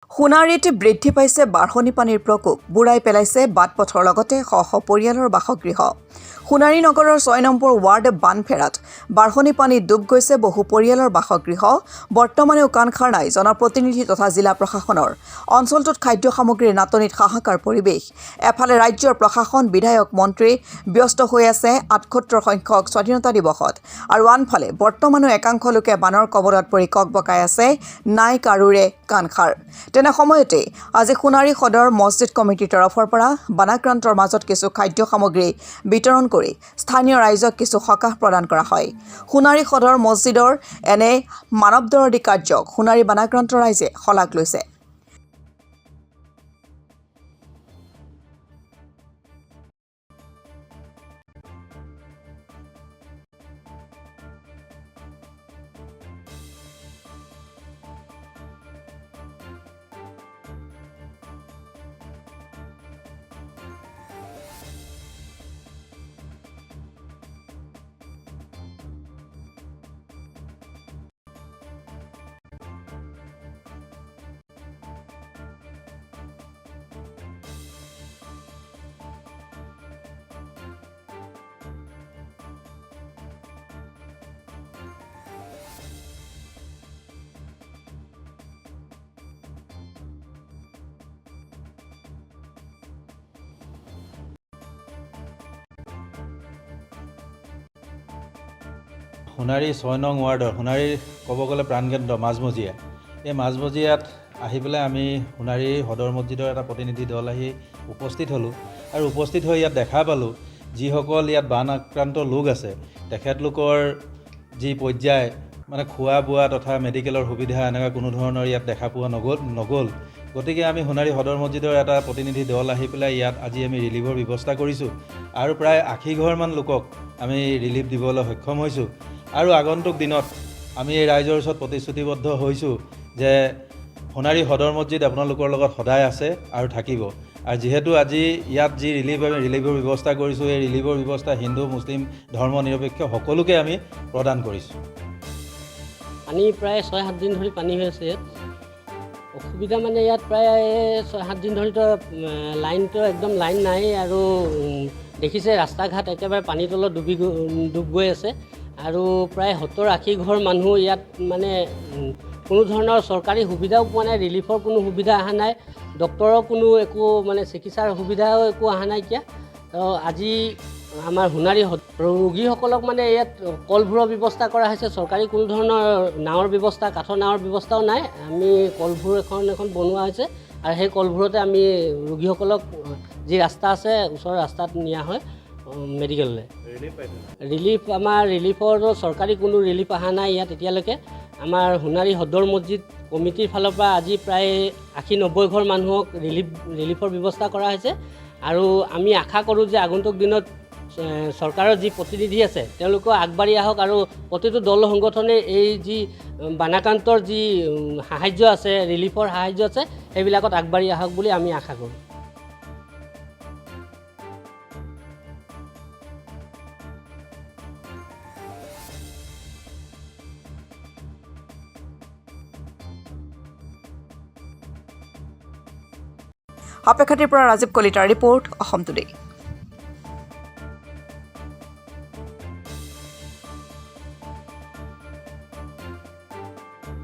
সোণাৰীত বৃদ্ধি পাইছে বাঢ়নী পানীৰ প্ৰকোপ বুঢ়াই পেলাইছে বাটপথৰ লগতে শ শ পৰিয়ালৰ বাসগৃহ সোণাৰী নগৰৰ 6 নম্বৰ ৱাৰ্ড বানফেৰাত বাঢ়নী পানী ডুব গৈছে বহু পৰিয়ালৰ বাসগৃহ বৰ্তমানেও কাণখাৰ নাই জনপ্ৰতিনিধি তথা জিলা প্ৰশাসনৰ অঞ্চলটোত খাদ্য সামগ্ৰীৰ নাটনিত হাহাকাৰ পৰিৱেশ এফালে ৰাজ্যৰ প্ৰশাসন বিধায়ক মন্ত্ৰী ব্যস্ত হৈ আছে 78 সংখ্যক স্বাধীনতা দিৱসত আৰু আনফালে বৰ্তমানেও একাংশ লোকে বানৰ কবলত পৰি ককবকাই আছে নাই কাৰোৰে কাণখাৰ তেনে সময়তে আজি সোণাৰী সদৰ মছজিদ কমিটিৰ তৰফৰ পৰা বানাক্ৰান্তৰ মাজত কিছু খাদ্য সামগ্ৰী বিতৰণ কৰি স্থানীয় ৰাইজক কিছু সকাহ প্ৰদান কৰা হয় সোণাৰী সদৰ মছজিদৰ এনে মানৱদৰদী কাৰ্যক সোণাৰী বানাক্ৰান্ত ৰাইজে শলাগ লৈছে সোণাৰী 6 নং ৱাৰ্ডৰ সোণাৰীৰ ক'ব গ'লে প্ৰাণকেন্দ্ৰ মাজমজিয়া এই মাজমজিয়াত আহি পেলাই আমি সোণাৰী সদৰ মছজিদৰ এটা প্ৰতিনিধি দল আহি উপস্থিত হ'লোঁ আৰু উপস্থিত হৈ ইয়াত দেখা পালোঁ যিসকল ইয়াত বান আক্ৰান্ত লোক আছে তেখেতলোকৰ যি পৰ্যায় মানে খোৱা বোৱা তথা মেডিকেলৰ সুবিধা এনেকুৱা কোনো ধৰণৰ ইয়াত দেখা পোৱা নগ'ল গতিকে আমি সোণাৰী সদৰ মছজিদৰ এটা প্ৰতিনিধি দল আহি পেলাই ইয়াত আজি আমি ৰিলিফৰ ব্যৱস্থা কৰিছোঁ আৰু প্ৰায় 80 ঘৰমান লোকক আমি ৰিলিফ দিবলৈ সক্ষম হৈছোঁ আৰু আগন্তুক দিনত আমি এই ৰাইজৰ ওচৰত প্ৰতিশ্ৰুতিবদ্ধ হৈছোঁ যে সোণাৰী সদৰ মছজিদ আপোনালোকৰ লগত সদায় আছে আৰু থাকিব আৰু যিহেতু আজি ইয়াত যি ৰিলিফৰ ব্যৱস্থা কৰিছোঁ এই ৰিলিফৰ ব্যৱস্থা হিন্দু মুছলিম ধৰ্ম নিৰপেক্ষ সকলোকে আমি প্ৰদান কৰিছোঁ পানী প্ৰায় 6-7 দিন ধৰি পানী হৈ আছে ইয়াত অসুবিধা মানে ইয়াত প্ৰায় 6-7 দিন ধৰিতো লাইনটো একদম লাইন নাই আৰু দেখিছে ৰাস্তা ঘাট একেবাৰে পানীৰ তলত ডুব গৈ আছে আৰু প্ৰায় 70-80 ঘৰ মানুহ ইয়াত মানে কোনো ধৰণৰ চৰকাৰী সুবিধাও পোৱা নাই ৰিলিফৰ কোনো সুবিধা অহা নাই ডক্টৰৰ কোনো একো মানে চিকিৎসাৰ সুবিধাও একো অহা নাইকিয়া আজি আমাৰ সোণাৰী ৰোগীসকলক মানে ইয়াত কলভূৰৰ ব্যৱস্থা কৰা হৈছে চৰকাৰী কোনো ধৰণৰ নাৱৰ ব্যৱস্থা কাঠৰ নাৱৰ ব্যৱস্থাও নাই আমি কলভূৰ এখন বনোৱা হৈছে আৰু সেই কলভূৰতে আমি ৰোগীসকলক যি ৰাস্তা আছে ওচৰৰ ৰাস্তাত নিয়া হয় মেডিকেললৈ ৰিলিফ আমাৰ ৰিলিফৰ চৰকাৰী কোনো ৰিলিফ অহা নাই ইয়াত এতিয়ালৈকে আমাৰ সোণাৰী সদৰ মছজিদ কমিটিৰ ফালৰ পৰা আজি প্ৰায় 80-90 ঘৰ মানুহক ৰিলিফৰ ব্যৱস্থা কৰা হৈছে আৰু আমি আশা কৰোঁ যে আগন্তুক দিনত চৰকাৰৰ যি প্ৰতিনিধি আছে তেওঁলোকেও আগবাঢ়ি আহক আৰু প্ৰতিটো দল সংগঠনে এই যি বানাক্ৰান্তৰ যি সাহায্য আছে ৰিলিফৰ সাহায্য আছে সেইবিলাকত আগবাঢ়ি আহক বুলি আমি আশা কৰোঁ সাপেখাতিৰ পৰা ৰাজীৱ কলিতাৰ ৰিপৰ্ট অসম টুডে